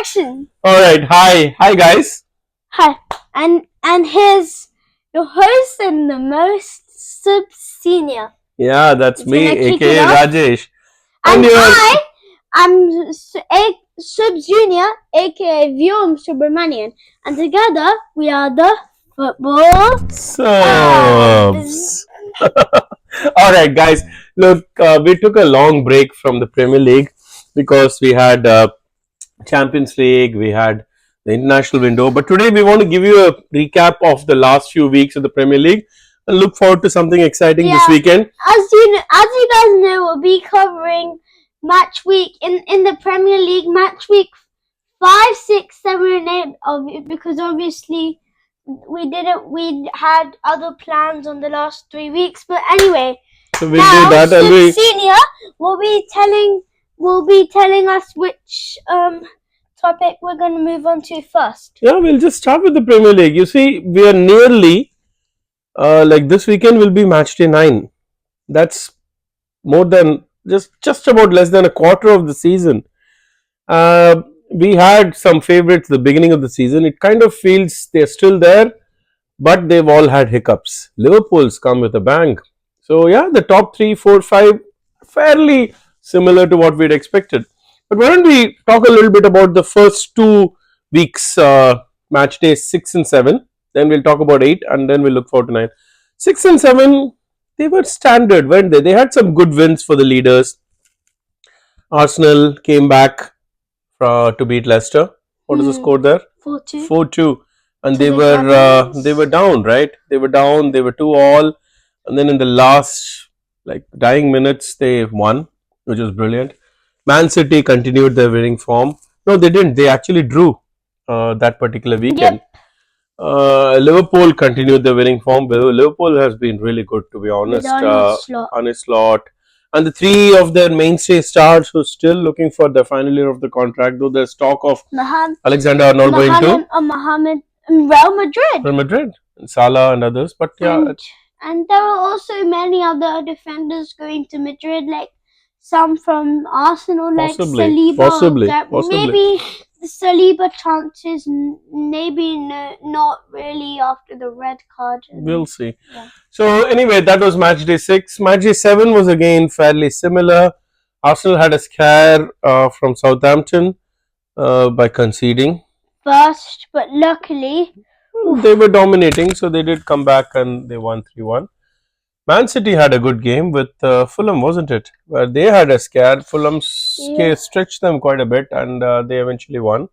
action. All right. Hi, guys. Hi, and here's your host and the most sub senior. Yeah, that's It's me, gonna kick aka it off. Rajesh. And you're- I'm sub junior, aka Vyom Subramanian, and together we are the football Subs. All right, guys. Look, we took a long break from the Premier League because we had Champions League, we had the international window. But today we want to give you a recap of the last few weeks of the Premier League and look forward to something exciting this weekend. As you guys know, we'll be covering match week in the Premier League match week 5, 6, 7, and 8 because obviously we had other plans on the last 3 weeks. But anyway, so we'll do that, and senior will be telling us which topic we're going to move on to first. Yeah, we'll just start with the Premier League. You see, we are nearly like this weekend will be Matchday 9. That's more than just about less than a quarter of the season. We had some favorites at the beginning of the season. It kind of feels they're still there, but they've all had hiccups. Liverpool's come with a bang. So yeah, the top 3, 4, 5 fairly similar to what we'd expected. But why don't we talk a little bit about the first 2 weeks, match days 6 and 7. Then we'll talk about 8, and then we'll look forward to 9. 6 and 7, they were standard, weren't they? They had some good wins for the leaders. Arsenal came back to beat Leicester. What is the score there? 4-2. 4-2. And they were down, right? They were down. They were 2-all, and then in the last dying minutes they won, which was brilliant. Man City continued their winning form. No, they didn't. They actually drew that particular weekend. Yep. Liverpool continued their winning form. Liverpool has been really good, to be honest. Arne Slot. And the 3 of their mainstay stars who are still looking for the final year of the contract, though there's talk of Alexander Arnold going to Mohamed Real Madrid. Real Madrid, and Salah and others. But yeah, and there are also many other defenders going to Madrid, like some from Arsenal, like Saliba. Possibly. Maybe the Saliba chances, maybe not really after the red card. We'll see. Yeah. So anyway, that was match day 6. Match day 7 was again fairly similar. Arsenal had a scare from Southampton by conceding first, but luckily they were dominating, so they did come back and they won 3-1. Man City had a good game with Fulham, wasn't it? Where they had a scare. Fulham stretched them quite a bit, and they eventually won.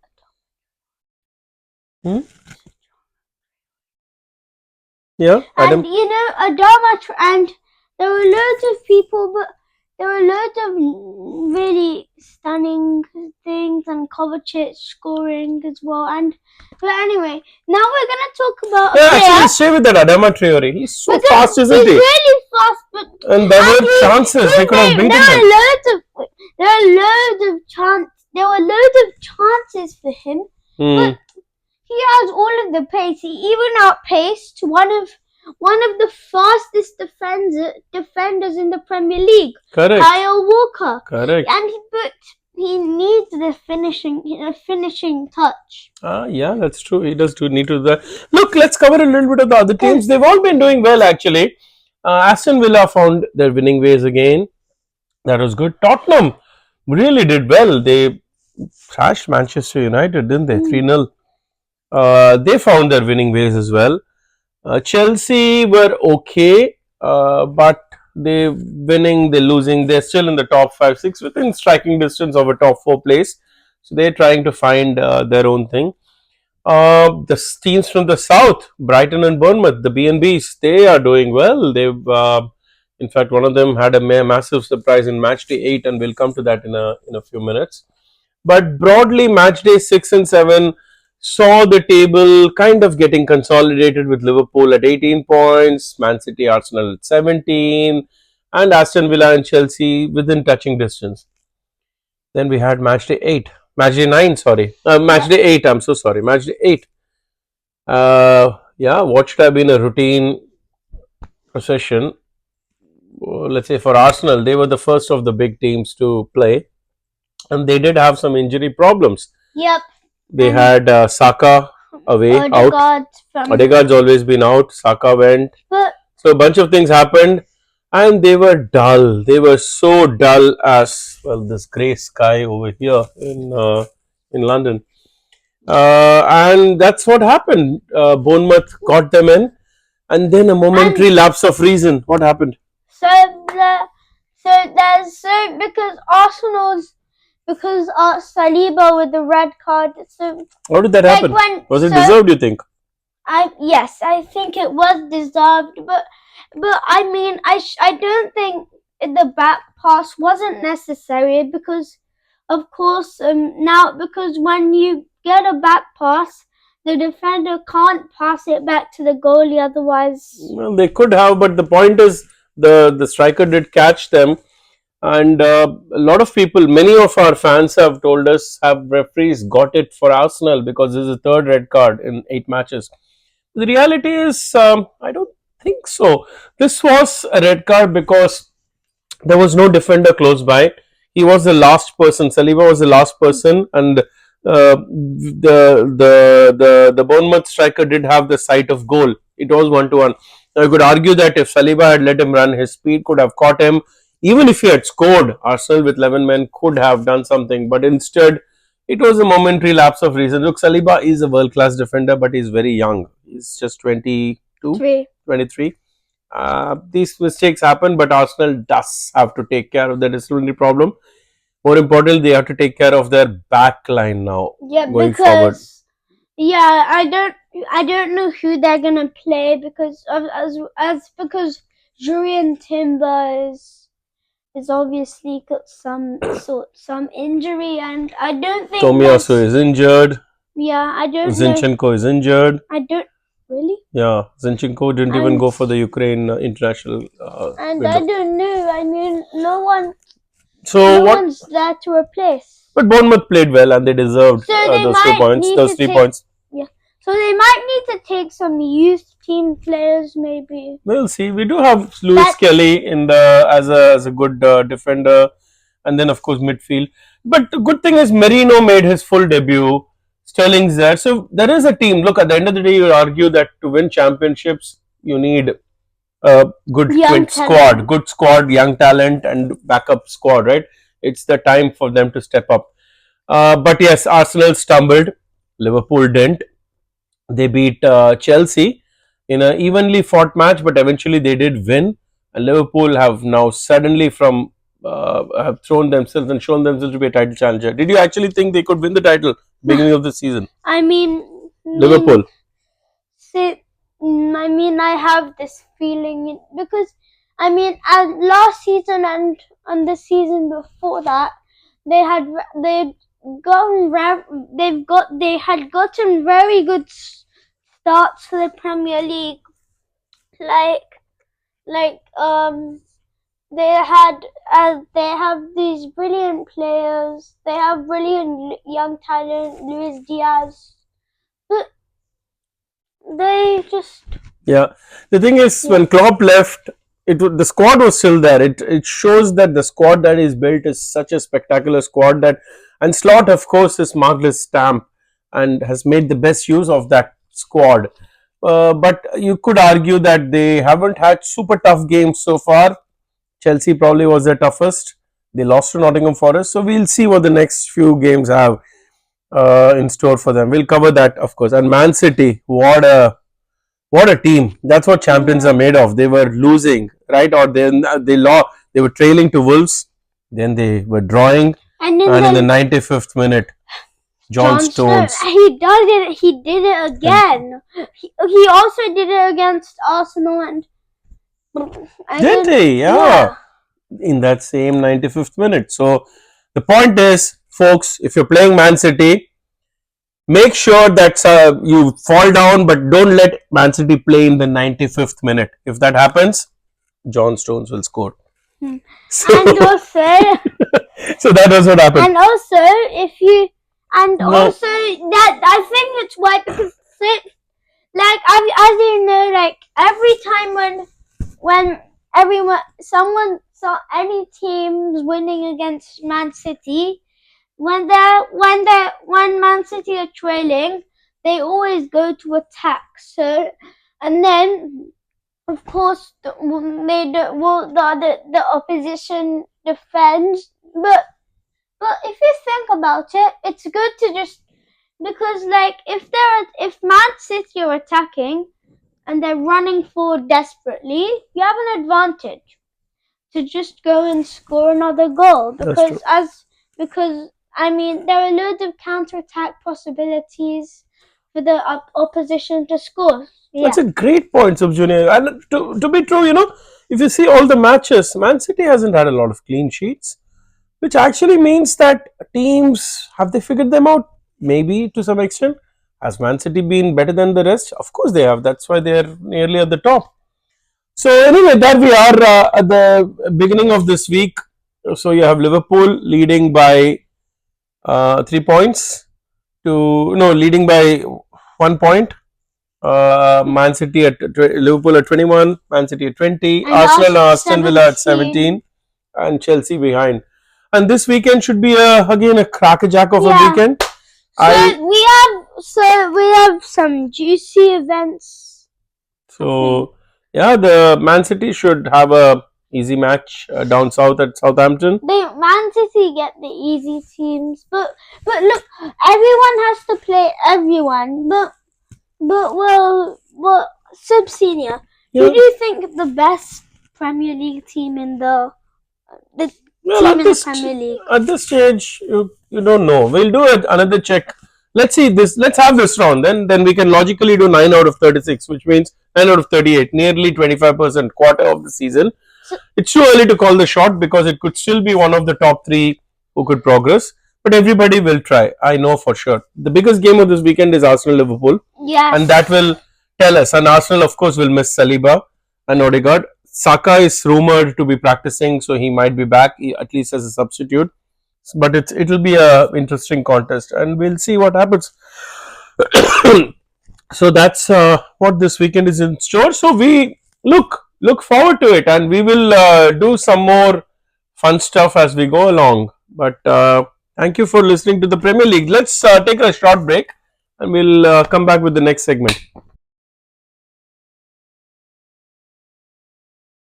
Yeah, Adam. And Adama, and there were loads of people, but there were loads of really stunning things, and Kovacic scoring as well. But anyway, now we're gonna talk about. Actually, stay with that Adama Traore. He's so fast, isn't he? He's really fast, but and there were chances. They could have beaten him. There were loads of chances for him, but he has all of the pace. He even outpaced one of the fastest defenders in the Premier League. Correct. Kyle Walker. Correct. And he needs the finishing touch. Yeah, that's true. He does need to do that. Look, let's cover a little bit of the other teams. They've all been doing well, actually. Aston Villa found their winning ways again. That was good. Tottenham really did well. They thrashed Manchester United, didn't they? 3-0. They found their winning ways as well. Chelsea were okay, but they're winning, they're losing. They're still in the top 5, 6 within striking distance of a top 4 place. So they're trying to find their own thing. The teams from the south, Brighton and Bournemouth, the B&Bs, they are doing well. They've, in fact, one of them had a massive surprise in match day 8, and we'll come to that in a few minutes. But broadly, match day 6 and 7 saw the table kind of getting consolidated with Liverpool at 18 points, Man City, Arsenal at 17, and Aston Villa and Chelsea within touching distance. Then we had match day 8. Match day 9, sorry. Match day 8, I'm so sorry. Match day 8. What should have been a routine procession. Let's say for Arsenal, they were the first of the big teams to play, and they did have some injury problems. Yep. They And had Saka away, out. Odegaard from Odegaard's always been out. Saka went. but So a bunch of things happened, and they were dull. They were so dull as well. This grey sky over here in London, and that's what happened. Bournemouth got them in, and then a momentary lapse of reason. What happened? so the because Arsenal's because Saliba with the red card. So How did that like happen? when Was it so deserved? You think? I think it was deserved, but I mean I don't think the back pass wasn't necessary because of course now because when you get a back pass, the defender can't pass it back to the goalie otherwise. Well, they could have, but the point is the striker did catch them, and a lot of people, many of our fans have told us, have referees got it for Arsenal because this is the third red card in 8 matches. The reality is, I don't think so. This was a red card because there was no defender close by. He was the last person. Saliba was the last person, and the Bournemouth striker did have the sight of goal. It was 1-1. Now, I could argue that if Saliba had let him run, his speed could have caught him. Even if he had scored, Arsenal with 11 men could have done something. But instead, it was a momentary lapse of reason. Look, Saliba is a world class defender, but he's very young. He's just 22, 23. These mistakes happen, but Arsenal does have to take care of the disciplinary problem. More importantly, they have to take care of their back line now. Yeah, going because forward. Yeah, I don't know who they're gonna play because of because Julian Timber is obviously got some injury, and I don't think Tomiyasu is injured. Yeah, I don't know. Zinchenko is injured. I don't really. Yeah, Zinchenko didn't even go for the Ukraine international. And I don't know. I mean, no So what? one's there to replace. But Bournemouth played well and they deserved So they those might 2 points, need those to 3 take- points. So they might need to take some youth team players, maybe. We'll see. We do have Lewis But- Kelly in the as a good defender, and then of course midfield. But the good thing is Merino made his full debut. Sterling's there, so there is a team. Look, at the end of the day, you argue that to win championships, you need a good Young squad, good squad, young talent, and backup squad. Right? It's the time for them to step up. But yes, Arsenal stumbled. Liverpool didn't. They beat Chelsea in an evenly fought match, but eventually they did win. And Liverpool have now suddenly have thrown themselves and shown themselves to be a title challenger. Did you actually think they could win the title beginning of the season? I mean, Liverpool. I mean, I have this feeling because I mean, last season and the season before that, they had gotten very good starts for the Premier League. Like they have these brilliant players. They have brilliant young talent, Luis Diaz, but they just The thing is, when Klopp left, the squad was still there. It shows that the squad that is built is such a spectacular squad that, and Slot of course has marked his stamp and has made the best use of that squad. But you could argue that they haven't had super tough games so far. Chelsea probably was their toughest. They lost to Nottingham Forest, so we'll see what the next few games have in store for them. We'll cover that, of course. And Man City, what a team! That's what champions are made of. They were losing, right? Or they lost. They were trailing to Wolves. Then they were drawing, and in the 95th minute, John Stones. He did it again. He also did it against Arsenal and. Did he? Yeah. In that same 95th minute. So the point is, folks, if you're playing Man City, make sure that you fall down, but don't let Man City play in the 95th minute. If that happens, John Stones will score. So, and also, so that was what happened. And also, also that I think it's why because like as you know, like every time when someone saw any teams winning against Man City, when Man City are trailing, they always go to attack. So, and then of course the opposition defends, but if you think about it, it's good to just because like if Man City are attacking and they're running forward desperately, you have an advantage to just go and score another goal because I mean there are loads of counter-attack possibilities for the opposition to score. Yeah. That's a great point, Subjunior. And to be true, if you see all the matches, Man City hasn't had a lot of clean sheets, which actually means that teams have they figured them out? Maybe to some extent. Has Man City been better than the rest? Of course they have. That's why they're nearly at the top. So anyway, there we are at the beginning of this week. So you have Liverpool leading by 3 points to no leading by 1 point. Man City at Liverpool at 21, Man City at 20, And Arsenal and Arsenal Aston Villa at 17, and Chelsea behind. And this weekend should be again a crackerjack of a weekend. So we have some juicy events. So yeah, the Man City should have a easy match down south at Southampton. Man City get the easy teams, but look, everyone has to play everyone. But well, Sub Senior, who do you think the best Premier League team in the Premier League? At this stage, you don't know. We'll do another check. Let's see this. Let's have this round. Then we can logically do 9 out of 36, which means 9 out of 38, nearly 25%, quarter of the season. It's too early to call the shot because it could still be one of the top 3 who could progress. But everybody will try. I know for sure. The biggest game of this weekend is Arsenal Liverpool. Yes. And that will tell us. And Arsenal, of course, will miss Saliba and Odegaard. Saka is rumored to be practicing, so he might be back at least as a substitute. But it'll be a interesting contest, and we'll see what happens. So that's what this weekend is in store. So we look forward to it, and we will do some more fun stuff as we go along. But thank you for listening to the Premier League. Let's take a short break, and we'll come back with the next segment.